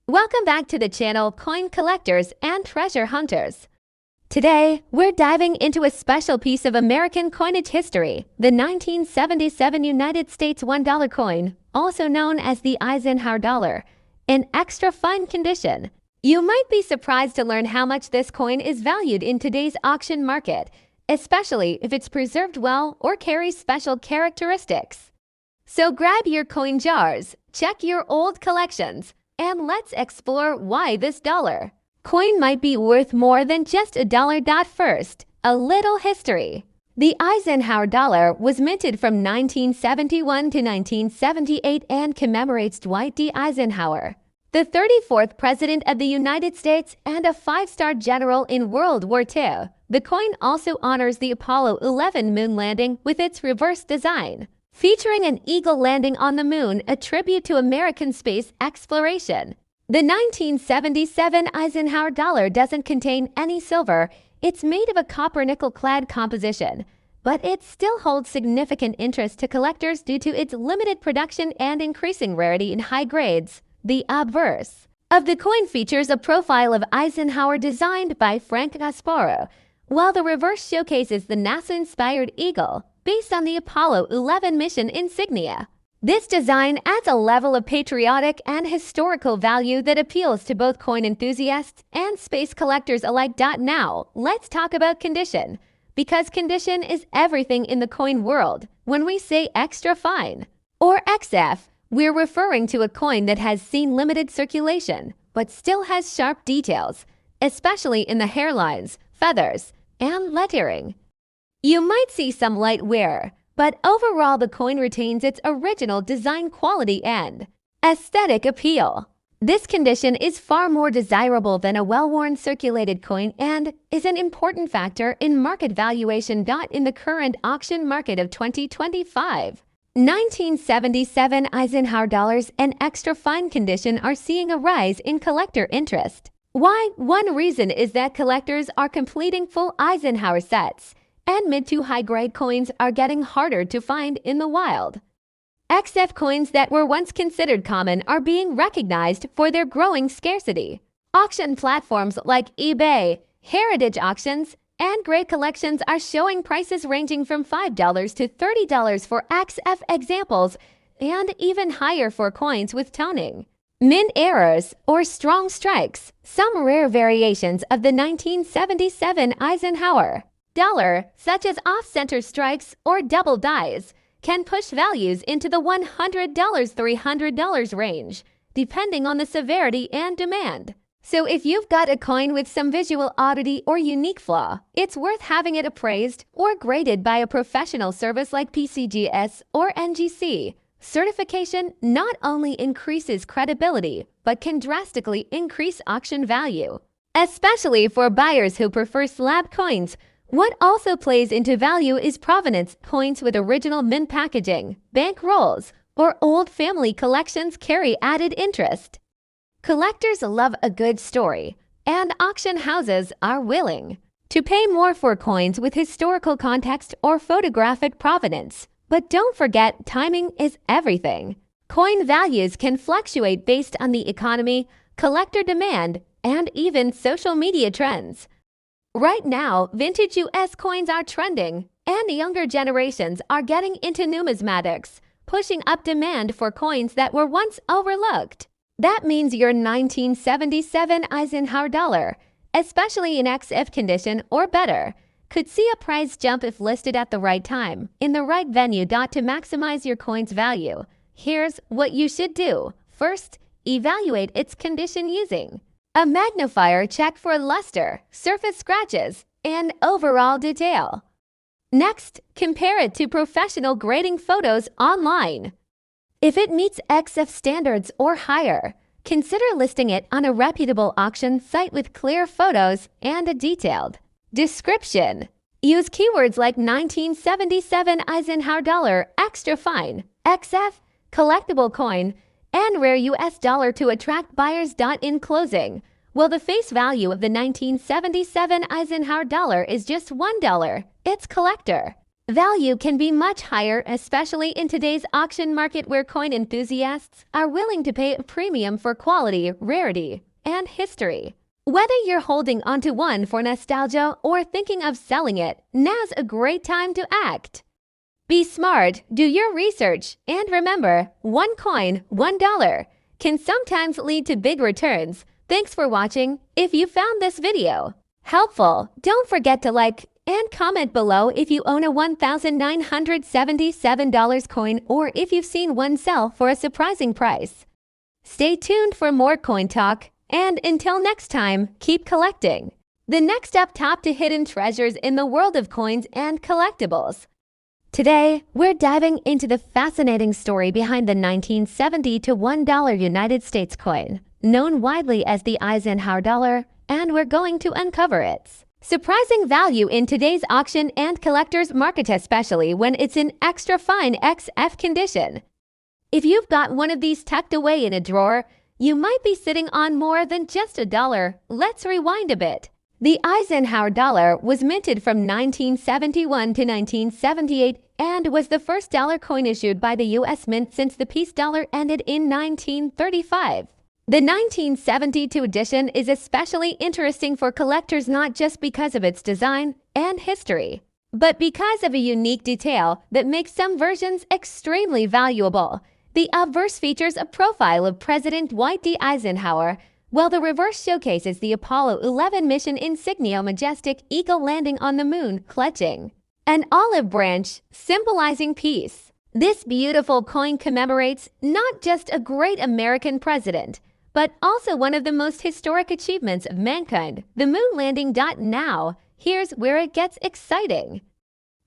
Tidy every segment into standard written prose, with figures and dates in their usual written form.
Welcome back to the channel Coin Collectors and Treasure Hunters. Today, we're diving into a special piece of American coinage history, the 1977 United States $1 coin, also known as the Eisenhower dollar, in extra fine condition. You might be surprised to learn how much this coin is valued in today's auction market, especially if it's preserved well or carries special characteristics. So grab your coin jars, check your old collections, and let's explore why this dollar coin might be worth more than just a dollar. First, a little history. The Eisenhower dollar was minted from 1971 to 1978 and commemorates Dwight D. Eisenhower, the 34th President of the United States and a five-star general in World War II. The coin also honors the Apollo 11 moon landing with its reverse design, featuring an eagle landing on the moon, a tribute to American space exploration. The 1977 Eisenhower dollar doesn't contain any silver. It's made of a copper-nickel-clad composition, but it still holds significant interest to collectors due to its limited production and increasing rarity in high grades. The obverse of the coin features a profile of Eisenhower designed by Frank Gasparo, while the reverse showcases the NASA-inspired eagle, based on the Apollo 11 mission insignia. This design adds a level of patriotic and historical value that appeals to both coin enthusiasts and space collectors alike. Now, let's talk about condition, because condition is everything in the coin world. When we say extra fine, or XF, we're referring to a coin that has seen limited circulation, but still has sharp details, especially in the hairlines, feathers, and lettering. You might see some light wear, but overall the coin retains its original design quality and aesthetic appeal. This condition is far more desirable than a well-worn circulated coin and is an important factor in market valuation. In the current auction market of 2025, 1977 Eisenhower dollars in extra fine condition are seeing a rise in collector interest. Why? One reason is that collectors are completing full Eisenhower sets, and mid to high-grade coins are getting harder to find in the wild. XF coins that were once considered common are being recognized for their growing scarcity. Auction platforms like eBay, heritage auctions, and great collections are showing prices ranging from $5 to $30 for XF examples, and even higher for coins with toning, mint errors, or strong strikes. Some rare variations of the 1977 Eisenhower dollar, such as off-center strikes or double dies, can push values into the $100–300 range, depending on the severity and demand. So if you've got a coin with some visual oddity or unique flaw, it's worth having it appraised or graded by a professional service like PCGS or NGC. Certification not only increases credibility, but can drastically increase auction value, especially for buyers who prefer slab coins. What also plays into value is provenance. Coins with original mint packaging, bank rolls, or old family collections carry added interest. Collectors love a good story, and auction houses are willing to pay more for coins with historical context or photographic provenance. But don't forget, timing is everything. Coin values can fluctuate based on the economy, collector demand, and even social media trends. Right now, vintage US coins are trending, and younger generations are getting into numismatics, pushing up demand for coins that were once overlooked. That means your 1977 Eisenhower dollar, especially in XF condition or better, could see a price jump if listed at the right time, in the right venue. To maximize your coin's value, here's what you should do. First, evaluate its condition using a magnifier. Check for luster, surface scratches, and overall detail. Next, compare it to professional grading photos online. If it meets XF standards or higher, consider listing it on a reputable auction site with clear photos and a detailed description. Use keywords like 1977 Eisenhower dollar, extra fine, XF, collectible coin, and rare US dollar to attract buyers. In closing, while the face value of the 1977 Eisenhower dollar is just $1, its collector Value can be much higher, especially in today's auction market where coin enthusiasts are willing to pay a premium for quality, rarity, and history. Whether you're holding onto one for nostalgia or thinking of selling it, now's a great time to act. Be smart, do your research, and remember, one coin, $1 can sometimes lead to big returns. Thanks for watching. If you found this video helpful, don't forget to like and comment below if you own a $1,977 coin or if you've seen one sell for a surprising price. Stay tuned for more coin talk, and until next time, keep collecting. The next up, top to hidden treasures in the world of coins and collectibles. Today, we're diving into the fascinating story behind the 1970 to $1 United States coin, known widely as the Eisenhower dollar, and we're going to uncover its surprising value in today's auction and collector's market, especially when it's in extra fine XF condition. If you've got one of these tucked away in a drawer, you might be sitting on more than just a dollar. Let's rewind a bit. The Eisenhower dollar was minted from 1971 to 1978 and was the first dollar coin issued by the U.S. Mint since the peace dollar ended in 1935. The 1972 edition is especially interesting for collectors not just because of its design and history, but because of a unique detail that makes some versions extremely valuable. The obverse features a profile of President Dwight D. Eisenhower, while the reverse showcases the Apollo 11 mission insignia, majestic eagle landing on the moon, clutching an olive branch, symbolizing peace. This beautiful coin commemorates not just a great American president, but also one of the most historic achievements of mankind, the moon landing. Now, here's where it gets exciting.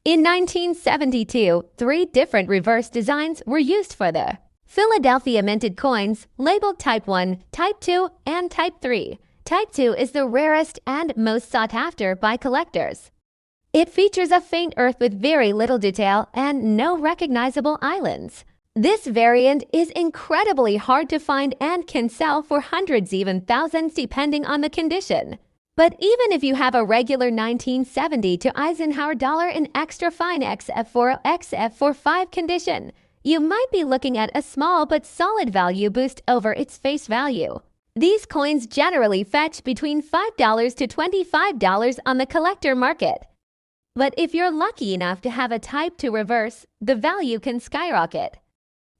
In 1972, 3 different reverse designs were used for the Philadelphia minted coins, labeled Type 1, Type 2, and Type 3. Type 2 is the rarest and most sought after by collectors. It features a faint earth with very little detail and no recognizable islands. This variant is incredibly hard to find and can sell for hundreds, even thousands, depending on the condition. But even if you have a regular 1970 to Eisenhower dollar in extra fine XF4 or XF45 condition, you might be looking at a small but solid value boost over its face value. These coins generally fetch between $5 to $25 on the collector market. But if you're lucky enough to have a Type 2 reverse, the value can skyrocket.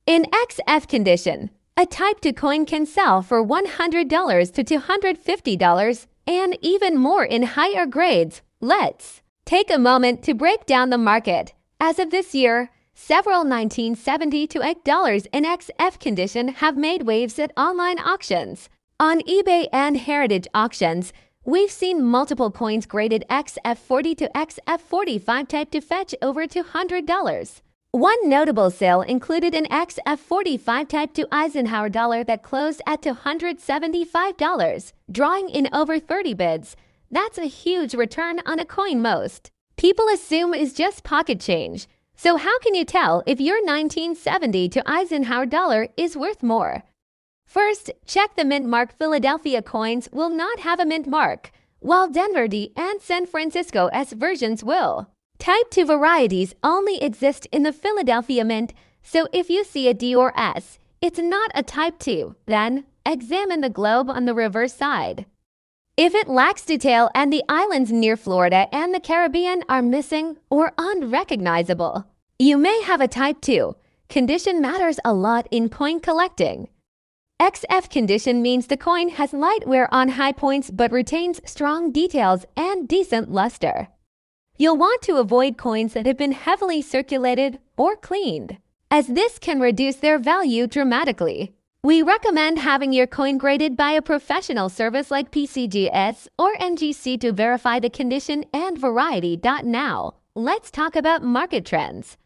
In XF condition, a Type 2 coin can sell for $100 to $250 and even more in higher grades. Let's take a moment to break down the market. As of this year, several 1970 to $8 in XF condition have made waves at online auctions. On eBay and heritage auctions, we've seen multiple coins graded XF40 to XF45 Type to fetch over $200. One notable sale included an XF45 Type 2 Eisenhower dollar that closed at $275, drawing in over 30 bids. That's a huge return on a coin most people assume is just pocket change. So how can you tell if your 1970 to Eisenhower dollar is worth more? First, check the mint mark. Philadelphia coins will not have a mint mark, while Denver D and San Francisco S versions will. Type 2 varieties only exist in the Philadelphia Mint, so if you see a D or S, it's not a Type 2. Then, examine the globe on the reverse side. If it lacks detail and the islands near Florida and the Caribbean are missing or unrecognizable, you may have a Type 2. Condition matters a lot in coin collecting. XF condition means the coin has light wear on high points but retains strong details and decent luster. You'll want to avoid coins that have been heavily circulated or cleaned, as this can reduce their value dramatically. We recommend having your coin graded by a professional service like PCGS or NGC to verify the condition and variety. Now, let's talk about market trends.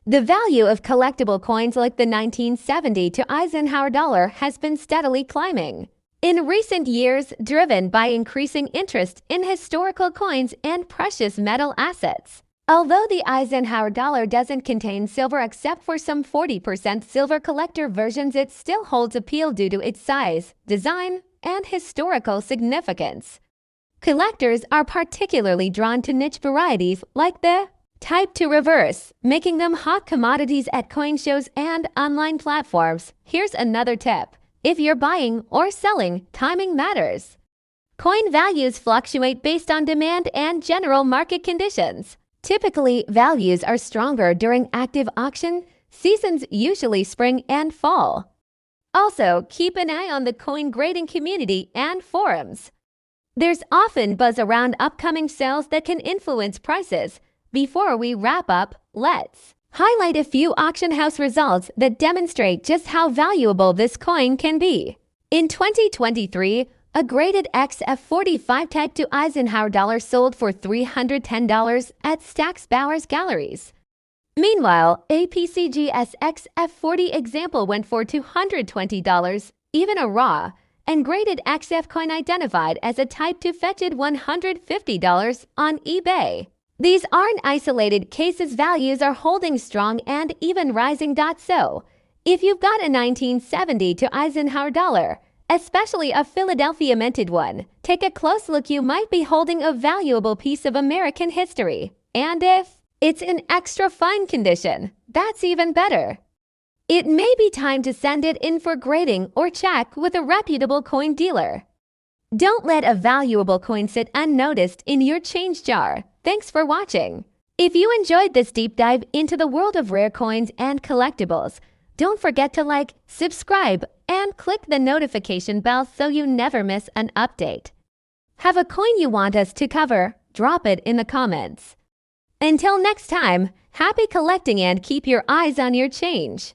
The value of collectible coins like the 1970 to Eisenhower dollar has been steadily climbing in recent years, driven by increasing interest in historical coins and precious metal assets. Although the Eisenhower dollar doesn't contain silver except for some 40% silver collector versions, it still holds appeal due to its size, design, and historical significance. Collectors are particularly drawn to niche varieties like the Type to reverse, making them hot commodities at coin shows and online platforms. Here's another tip. If you're buying or selling, timing matters. Coin values fluctuate based on demand and general market conditions. Typically, values are stronger during active auction seasons, usually spring and fall. Also, keep an eye on the coin grading community and forums. There's often buzz around upcoming sales that can influence prices. Before we wrap up, let's highlight a few auction house results that demonstrate just how valuable this coin can be. In 2023, a graded XF45 tagged to Eisenhower dollar sold for $310 at Stack's Bowers Galleries. Meanwhile, a PCGS XF40 example went for $220, even a raw and graded XF coin identified as a type to fetched $150 on eBay. These aren't isolated cases, values are holding strong and even rising. So, if you've got a 1970 to Eisenhower dollar, especially a Philadelphia minted one, take a close look. You might be holding a valuable piece of American history. And if it's in extra fine condition, that's even better. It may be time to send it in for grading or check with a reputable coin dealer. Don't let a valuable coin sit unnoticed in your change jar. Thanks for watching. If you enjoyed this deep dive into the world of rare coins and collectibles, don't forget to like, subscribe, and click the notification bell so you never miss an update. Have a coin you want us to cover? Drop it in the comments. Until next time, happy collecting and keep your eyes on your change.